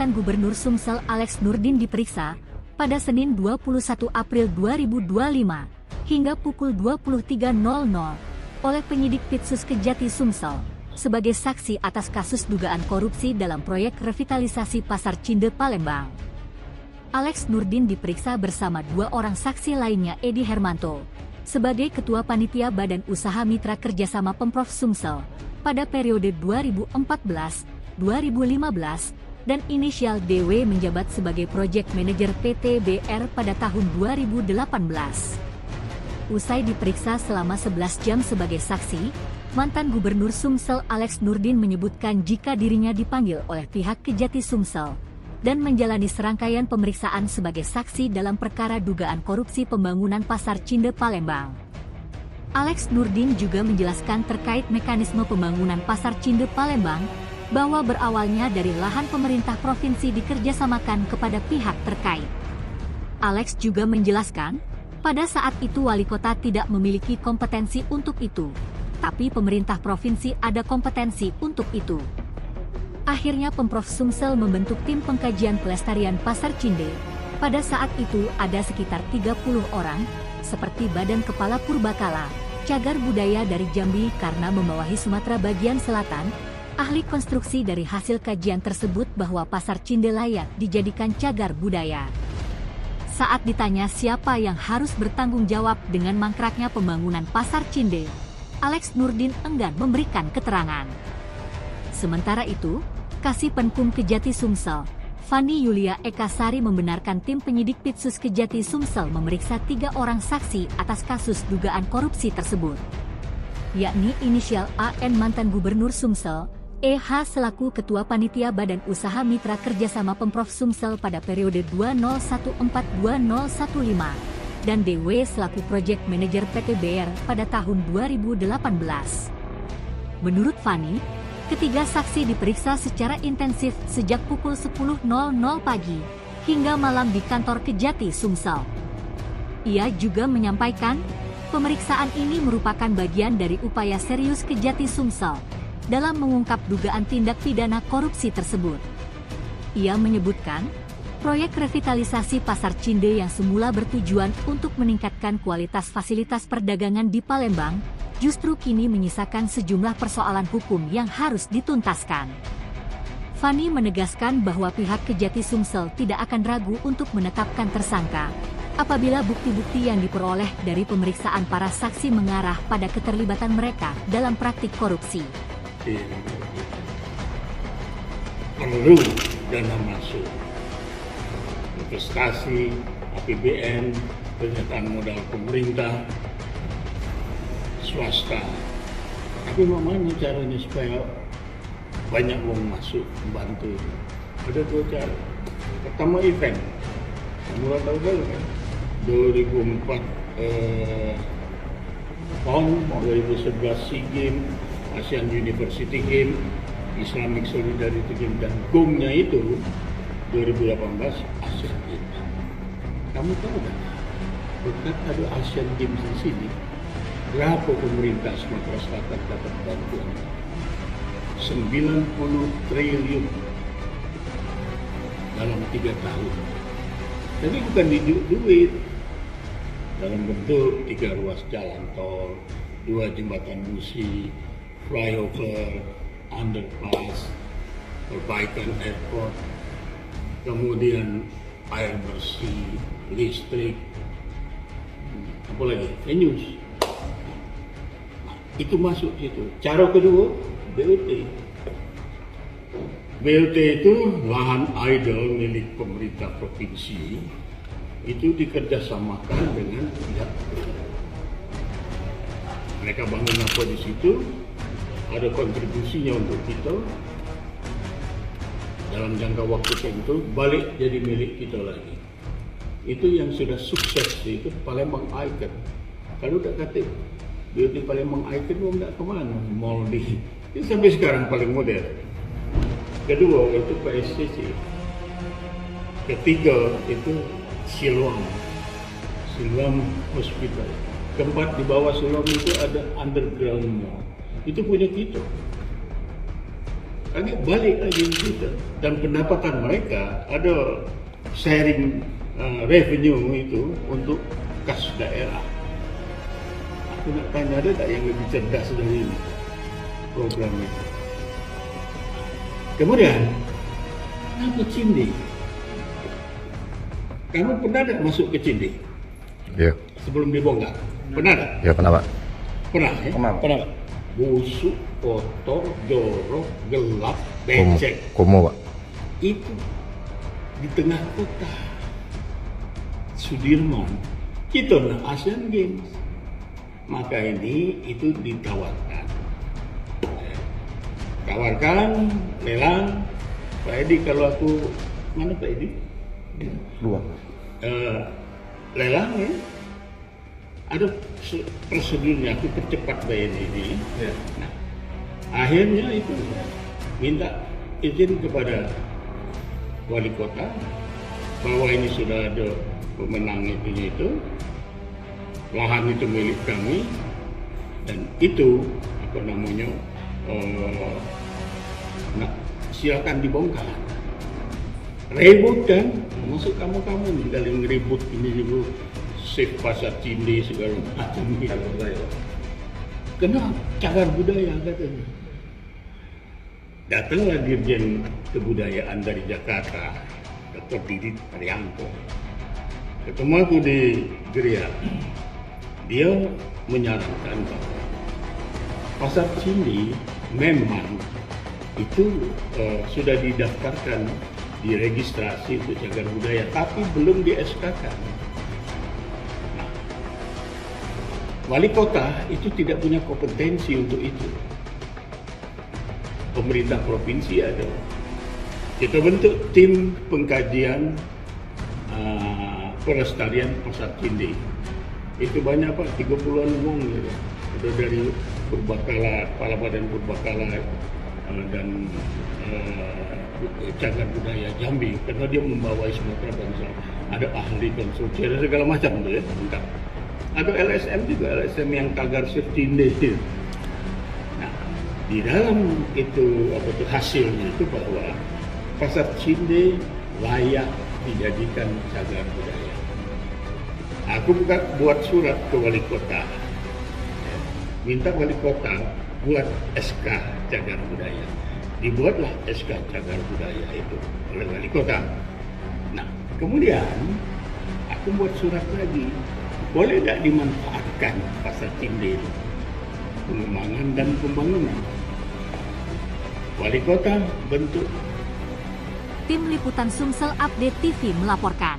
mantan Gubernur Sumsel Alex Nurdin diperiksa pada Senin 21 April 2025 hingga pukul 23.00 oleh penyidik Pitsus Kejati Sumsel sebagai saksi atas kasus dugaan korupsi dalam proyek revitalisasi Pasar Cinde Palembang. Alex Nurdin diperiksa bersama dua orang saksi lainnya, Edi Hermanto sebagai Ketua Panitia Badan Usaha Mitra Kerjasama Pemprov Sumsel pada periode 2014-2015 dan inisial DW menjabat sebagai Project Manager PT BR pada tahun 2018. Usai diperiksa selama 11 jam sebagai saksi, mantan Gubernur Sumsel Alex Nurdin menyebutkan jika dirinya dipanggil oleh pihak Kejati Sumsel dan menjalani serangkaian pemeriksaan sebagai saksi dalam perkara dugaan korupsi pembangunan Pasar Cinde Palembang. Alex Nurdin juga menjelaskan terkait mekanisme pembangunan Pasar Cinde Palembang, bahwa berawalnya dari lahan pemerintah provinsi dikerjasamakan kepada pihak terkait. Alex juga menjelaskan, pada saat itu wali kota tidak memiliki kompetensi untuk itu, tapi pemerintah provinsi ada kompetensi untuk itu. Akhirnya Pemprov Sumsel membentuk tim pengkajian pelestarian Pasar Cinde. Pada saat itu ada sekitar 30 orang, seperti Badan Kepala Purbakala, Cagar Budaya dari Jambi karena membawahi Sumatera bagian selatan. Ahli konstruksi dari hasil kajian tersebut bahwa Pasar Cinde layak dijadikan cagar budaya. Saat ditanya siapa yang harus bertanggung jawab dengan mangkraknya pembangunan Pasar Cinde, Alex Nurdin enggan memberikan keterangan. Sementara itu, Kasih Penkum Kejati Sumsel, Fani Yulia Ekasari membenarkan tim penyidik Pitsus Kejati Sumsel memeriksa 3 orang saksi atas kasus dugaan korupsi tersebut, yakni inisial AN mantan Gubernur Sumsel, EH selaku Ketua Panitia Badan Usaha Mitra Kerjasama Pemprov Sumsel pada periode 2014-2015, dan DW selaku Project Manager PT BR pada tahun 2018. Menurut Fani, ketiga saksi diperiksa secara intensif sejak pukul 10.00 pagi hingga malam di kantor Kejati Sumsel. Ia juga menyampaikan, pemeriksaan ini merupakan bagian dari upaya serius Kejati Sumsel dalam mengungkap dugaan tindak pidana korupsi tersebut. Ia menyebutkan, proyek revitalisasi Pasar Cinde yang semula bertujuan untuk meningkatkan kualitas fasilitas perdagangan di Palembang, justru kini menyisakan sejumlah persoalan hukum yang harus dituntaskan. Fani menegaskan bahwa pihak Kejati Sumsel tidak akan ragu untuk menetapkan tersangka apabila bukti-bukti yang diperoleh dari pemeriksaan para saksi mengarah pada keterlibatan mereka dalam praktik korupsi. Perlu dana masuk, investasi, APBN, pernyataan modal pemerintah, swasta. Tapi bagaimana caranya supaya banyak uang masuk membantu? Ada 2 cara. Pertama event, mulai tahu kan, 2004 PON, 2011 SEA Games, ASEAN University Games, Islamic Solidarity Games, dan GOM-nya itu 2018 ASEAN Games. Kamu tahu kan, berkat ada ASEAN Games di sini, berapa pemerintah Sumatera Selatan dapat bantuan? 90 triliun dalam 3 tahun. Jadi bukan duit, dalam bentuk 3 ruas jalan tol, 2 jembatan busi, flyover, underpass, perbaikan airport, kemudian air bersih, listrik, apalagi venues. Itu masuk situ. Cara kedua, BOT. BOT itu lahan idle milik pemerintah provinsi, itu dikerjasamakan dengan pihak mereka bangun apa di situ, ada kontribusinya untuk kita, dalam jangka waktu tertentu balik jadi milik kita lagi. Itu yang sudah sukses, itu Palembang Icon. Kalau tak kata BOT Palembang Icon, mau tak kemana? Mall di itu sampai sekarang paling modern. Kedua itu PSCC. Ketiga itu Siloam Hospital. Tempat di bawah Siloam itu ada underground mall. Itu punya kita. Lagi balik lagi kita, dan pendapatan mereka ada sharing revenue itu untuk kas daerah. Aku nak tanya, ada tak yang lebih cerdas dari ini program itu? Kemudian, kenapa Cindi? Kamu pernah tak masuk ke Cindi? Iya. Sebelum dibongkar? Pernah tak? Iya pernah Pak. Pernah ya? Pernah. Busuk, kotor, jorok, gelap, becek. Kumuh Pak. Itu di tengah kota Sudirman. Kita nak Asian Games. Maka ini itu ditawarkan. Tawarkan, lelang. Pak Edi, kalau aku, mana Pak Edi? Dua. Lelang ya. Ada prosedurnya, aku percepat bayar ini. Ya. Nah, akhirnya itu minta izin kepada wali kota bahwa ini sudah ada pemenang itu, lahan itu milik kami, dan itu apa namanya silakan dibongkar. Ribut kan, masuk kamu nih dalam ribut ini juga. Save pasar Cindi segala macam gitu. Kenapa? Cagar budaya katanya. Datanglah Dirjen Kebudayaan dari Jakarta, Dr. Didit Arianto. Ketemu aku di Geria. Dia menyarankan bahwa pasar Cindi memang itu sudah didaftarkan, diregistrasi untuk cagar budaya, tapi belum di SK-kan. Wali kota itu tidak punya kompetensi untuk itu. Pemerintah provinsi ada. Kita bentuk tim pengkajian pelestarian pasar Cindi. Itu banyak Pak, 30-an wong gitu. Ada dari Purbakala, Kepala Badan Purbakala dan cagar budaya Jambi, karena dia membawai Sumatera bangsa. Ada ahli konstruksi, ada segala macam tuh ya, lengkap. Ada LSM juga, LSM yang tagar Cindi. Nah, di dalam itu apa tuh hasilnya itu bahwa pasar Cindi layak dijadikan cagar budaya. Aku buat surat ke wali kota, minta wali kota buat SK cagar budaya. Dibuatlah SK cagar budaya itu oleh wali kota. Nah, kemudian aku buat surat lagi. Boleh tak dimanfaatkan pasar Cindi itu? Pengembangan dan pembangunan. Wali kota bentuk. Tim Liputan Sumsel Update TV melaporkan.